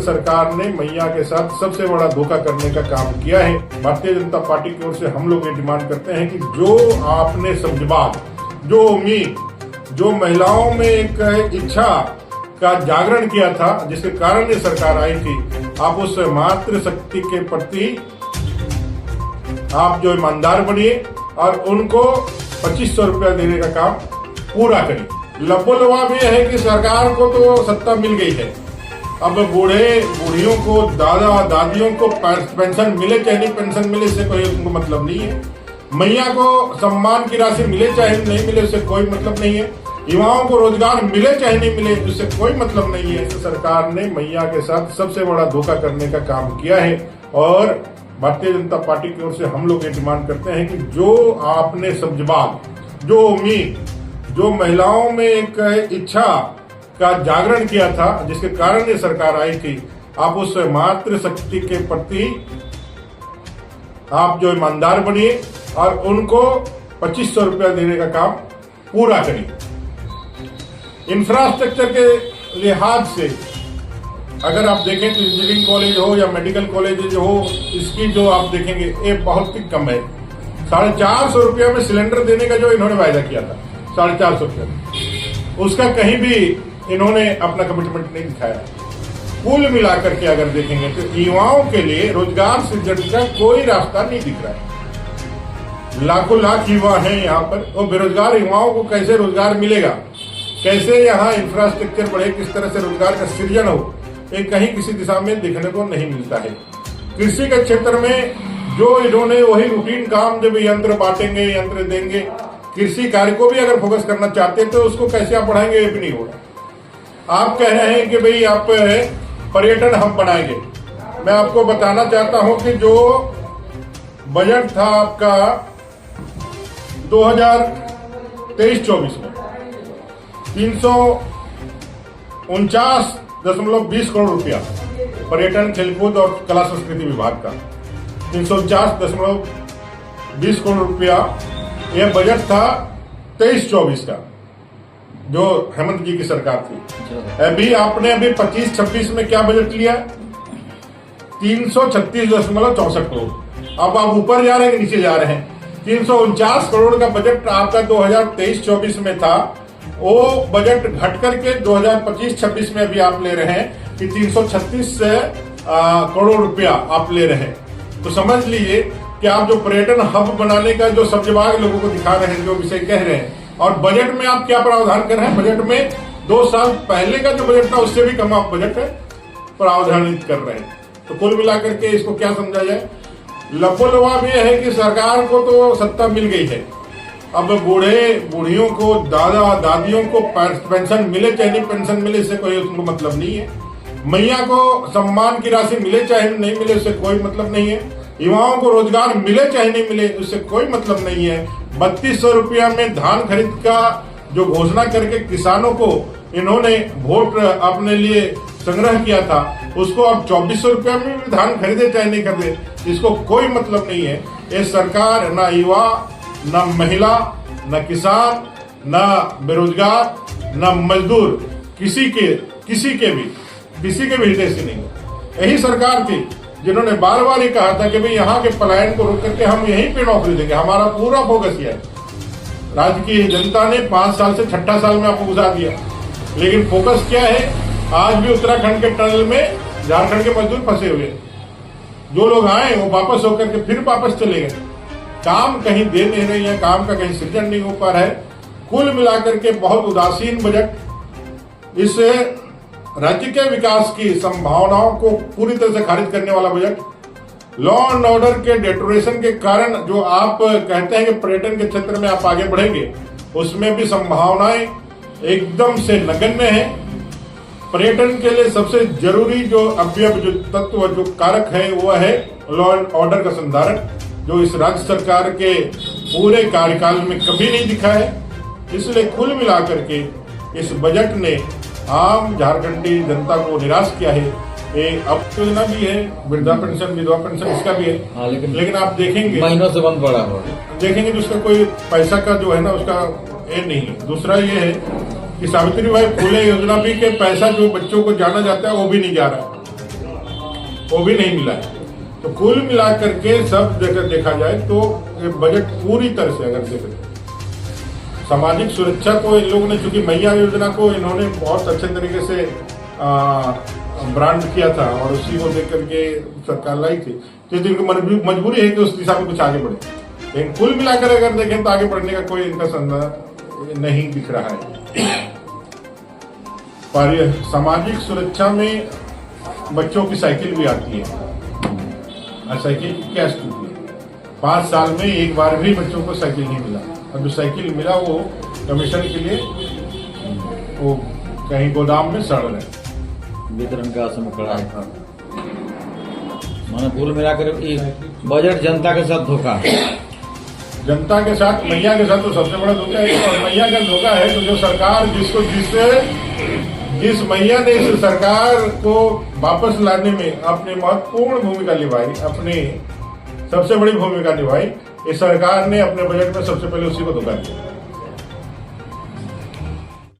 सरकार ने मैया के साथ सबसे बड़ा धोखा करने का काम किया है। भारतीय जनता पार्टी की ओर से हम लोग ये डिमांड करते हैं कि जो आपने समझबाग, जो उम्मीद, जो महिलाओं में एक इच्छा का जागरण किया था, जिसके कारण ये सरकार आई थी, आप उस मातृशक्ति के प्रति आप जो ईमानदार बनिए और उनको 2500 रुपया देने का काम पूरा करिए। लबोलवाब ये है कि सरकार को तो सत्ता मिल गई है, अब बूढ़े बूढ़ियों को, दादा दादियों को पेंशन मिले चाहे नहीं पेंशन मिले, इससे कोई उनको मतलब नहीं है। मैया को सम्मान की राशि मिले चाहे नहीं मिले, उससे कोई मतलब नहीं है। युवाओं को रोजगार मिले चाहे नहीं मिले, उससे कोई मतलब नहीं है। इस सरकार ने मैया के साथ सबसे बड़ा धोखा करने का काम किया है और भारतीय जनता पार्टी की ओर से हम लोग ये डिमांड करते हैं कि जो आपने समझबाग, जो उम्मीद, जो महिलाओं में एक इच्छा का जागरण किया था, जिसके कारण ये सरकार आई थी, आप उस मातृशक्ति के प्रति आप जो ईमानदार बनिए और उनको 2500 रुपया देने का काम पूरा करिए। इंफ्रास्ट्रक्चर के लिहाज से अगर आप देखें तो इंजीनियरिंग कॉलेज हो या मेडिकल कॉलेज जो हो, इसकी जो आप देखेंगे ये बहुत ही कम है। 450 रुपया में सिलेंडर देने का जो इन्होंने वायदा किया था, 450 रुपया, उसका कहीं भी इन्होंने अपना कमिटमेंट नहीं दिखाया। कुल मिलाकर के अगर देखेंगे तो युवाओं के लिए रोजगार सृजन का कोई रास्ता नहीं दिख रहा है। लाखों लाख युवा हैं यहाँ पर, और बेरोजगार युवाओं को कैसे रोजगार मिलेगा, कैसे यहाँ इंफ्रास्ट्रक्चर बढ़े, किस तरह से रोजगार का सृजन हो, ये कहीं किसी दिशा में दिखने को नहीं मिलता है। कृषि के क्षेत्र में जो इन्होंने वही रूटीन काम, जब यंत्र बांटेंगे, यंत्र देंगे, कृषि कार्य को भी अगर फोकस करना चाहते हैं तो उसको कैसे आप बढ़ाएंगे, ये भी नहीं होगा। आप कह रहे हैं कि भाई आप पर्यटन हब बनाएंगे। मैं आपको बताना चाहता हूं कि जो बजट था आपका 2023-24 में 349.20 करोड़ रुपया पर्यटन, खेलकूद और कला संस्कृति विभाग का 349.20 करोड़ रुपया यह बजट था 23-24 का, जो हेमंत जी की सरकार थी। अभी आपने 25-26 में क्या बजट लिया, 336.64 करोड़। अब आप ऊपर जा रहे हैं कि नीचे जा रहे हैं? 349 करोड़ का बजट आपका 2023-24 में था, वो बजट घट करके 2025-26 में अभी आप ले रहे हैं कि 336 करोड़ रुपया आप ले रहे हैं। तो समझ लीजिए कि आप जो पर्यटन हब बनाने का जो समझबाग लोगों को दिखा रहे हैं, जो विषय कह रहे हैं, और बजट में आप क्या प्रावधान कर रहे हैं? बजट में 2 साल पहले का जो बजट था उससे भी कम आप बजट प्रावधानित कर रहे हैं। तो कुल मिलाकर के इसको क्या समझा जाए? लबोलवाब ये है कि सरकार को तो सत्ता मिल गई है, अब बूढ़े बूढ़ियों को, दादा दादियों को पेंशन मिले चाहे नहीं पेंशन मिले, इससे कोई उनको मतलब नहीं है। मैया को सम्मान की राशि मिले चाहे नहीं मिले, उससे कोई मतलब नहीं है। युवाओं को रोजगार मिले चाहे नहीं मिले, उससे कोई मतलब नहीं है। 3200 रुपया में धान खरीद का जो घोषणा करके किसानों को इन्होंने वोट अपने लिए संग्रह किया था, उसको अब 2400 रुपया में भी धान खरीदे चाहे नहीं खरीदे, इसको कोई मतलब नहीं है। ये सरकार ना युवा, न महिला, न किसान, न बेरोजगार, न मजदूर, किसी के भी हितैषी नहीं है। यही सरकार थी जिन्होंने बार बार ये कहा था कि भाई यहाँ के पलायन को रोक करके हम यहीं पे नौकरी देंगे। हमारा पूरा फोकस यह है। राज्य की जनता ने 5 साल से 6ठा साल में आपको गुजार दिया, लेकिन फोकस क्या है? आज भी उत्तराखंड के टनल में झारखंड के मजदूर फंसे हुए, जो लोग आए वो वापस होकर के फिर वापस चले गए। काम कहीं दे नहीं रही है, काम का कहीं सृजन नहीं हो पा रहा है। कुल मिलाकर के बहुत उदासीन बजट, इस राज्य के विकास की संभावनाओं को पूरी तरह से खारिज करने वाला बजट। लॉ एंड ऑर्डर के डेटोरेशन के कारण जो आप कहते हैं कि पर्यटन के क्षेत्र में आप आगे बढ़ेंगे, उसमें भी संभावनाएं एकदम से नगण्य है। पर्यटन के लिए सबसे जरूरी जो अवयव, जो तत्व, जो कारक है, वो है लॉ एंड ऑर्डर का संधारण, जो इस राज्य सरकार के पूरे कार्यकाल में कभी नहीं दिखा है। इसलिए कुल मिलाकर के इस बजट ने आम झारखंडी जनता को निराश किया है। अब योजना भी है, वृद्धा पेंशन, विधवा पेंशन, इसका भी है, लेकिन आप देखेंगे महीनों से बंद पड़ा हुआ, देखेंगे तो उसका कोई पैसा का जो है ना, उसका ये नहीं है। दूसरा ये है कि सावित्रीबाई फुले योजना भी के पैसा जो बच्चों को जाना जाता है वो भी नहीं जा रहा है। वो भी नहीं मिला है। तो कुल मिलाकर के सब देखा जाए तो ये बजट पूरी तरह से अगर देखें सामाजिक सुरक्षा को इन लोगों ने, चूंकि मैया योजना को इन्होंने बहुत अच्छे तरीके से ब्रांड किया था और उसी को देख करके सरकार लाई थी, तो इनकी मजबूरी है कि उस दिशा में कुछ आगे बढ़े। लेकिन कुल मिलाकर अगर देखें तो आगे बढ़ने का कोई इनका संदर्भ नहीं दिख रहा है। पर सामाजिक सुरक्षा में बच्चों की साइकिल भी आती है और साइकिल की क्या स्थिति है, 5 साल में एक बार भी बच्चों को साइकिल नहीं मिला। और जो साइकिल मिला वो कमीशन के लिए वो कहीं गोदाम में सड़ रहे, वितरण का समय खड़ा है। मैंने कुल मिलाकर बजट जनता के साथ धोखा, जनता के साथ, मैया के साथ तो सबसे बड़ा धोखा है। और मैया का धोखा है तो जो सरकार जिस मैया ने इस सरकार को वापस लाने में अपनी महत्वपूर्ण भूमिका निभाई, अपनी सबसे बड़ी भूमिका निभाई, इस सरकार ने अपने बजट में सबसे पहले उसी को धोखा दिया।